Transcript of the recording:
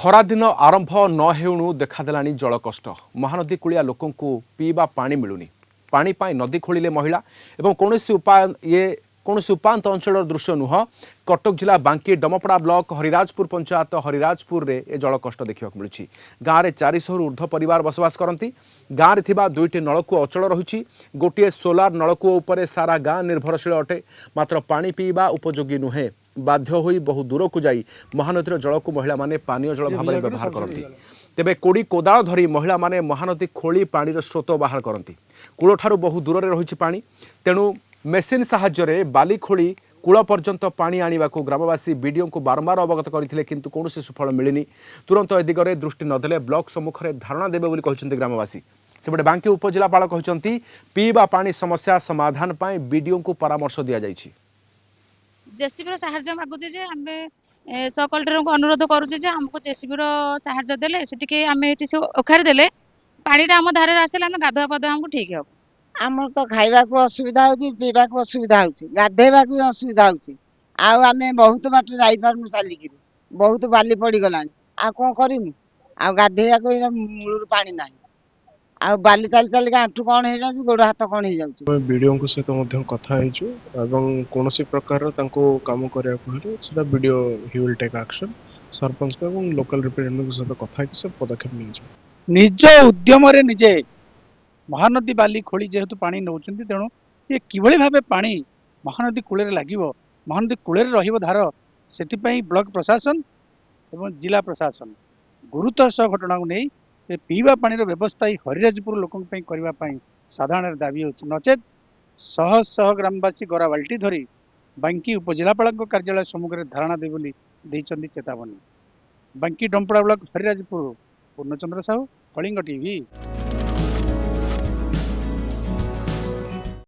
खरा दिन आरंभ न हेउणु देखादेलानी जल कष्ट महानदी कूलिया लोकंकु पीवा पानी मिलुनी पानी पाई नदी खोलिले महिला एवं कौनसी उपांत अंचल दृश्य नुह कटक जिला बांकी डमपड़ा ब्लॉक हरिराजपुर पंचायत हरिराजपुर रे ए जल कष्ट देखा मिलूँ गाँव में 400 ऊर्ध्व परिवार बसवास करती गाँव में 2टी नलकूप अचल रही गोटे सोलार नलकूप उपर सारा गाँ निर्भरशील अटे मात्र पानी पीवा उपयोगी नुहे बाध्य होई बहु दूर को जाई महानदीर जल को महिला माने पानीय जल भाव व्यवहार करती तेबे कोड़ी कोदाल धरी महिला माने महानदी खोली पानीर स्रोत बाहर करती कूल ठारू बहु दूर रही पानी तेणु मेसीन साहाय्य बाली खोली कूल पर्यंत पानी आने को ग्रामवासी बीडीओ को बारंबार अवगत करते किंतु कौन सुफल मिलनी तुरंत ए दिगरे दृष्टि नदेले ब्लॉक सम्मुखें धारणा देवे बोली कहते ग्रामवासी सेपटे बांकी उपजिलापाल कहते पीवा पानी समस्या समाधान पर बीडीओ को परामर्श दि जाइए जेसीबी साहाय्य मागुचे जे आमे सब कलेक्टर को अनुरोध करूचे जे हमको जेसीबी साहाय्य देले से टिके आमे एटी से ओखारी देले पानीटा आम धारे आसले आमे गाधुआ पाधुआ हमको ठीक हो आमर तो खाइबा को असुविधा होची पीबा को असुविधा होची गाधेबा को असुविधा होची आउ आमे बहुत बाट जाई पारनु चाली कि बहुत बाली पड़ी गलानी आ कोन करिमु आ गाधेया को मूलर पानी नाही आ बाली चाली चाली आंठू कोन हे जाउची गोड़ हाथ कोन हे जाउची वीडियो को सहित मध्य कथा हेचु एवं कोनोसी प्रकार तांको काम करिया कहले सेटा video he will take action sarpanch को एवं लोकल रिप्रेजेंटेटिव के सहित कथा कि सब पदक्षेप निजु निज उद्यम रे निजे महानदी बाली खोली जेहेतु पानी नौचंती तेणु ये किभଳି भाबे पानी महानदी कूले लागिवो महानदी कूले रहिबो धार सेथिपई ब्लॉक प्रशासन एवं जिला प्रशासन गुरुतर सह घटना को नहीं ये पीवा पानी रो व्यवस्था ही हरिराजपुर लोकन पई करबा पई साधारण दाबी होछि नचेत शह शह ग्रामवासी गरा बाल्टी धरी बांकी उपजिलापाल कार्यालय सम्मुख में धारणा दे बोली देइचंदी चेतावनी बांकी डमपड़ा ब्लॉक हरिराजपुर पूर्णचंद्र साहू कलिंग टीवी।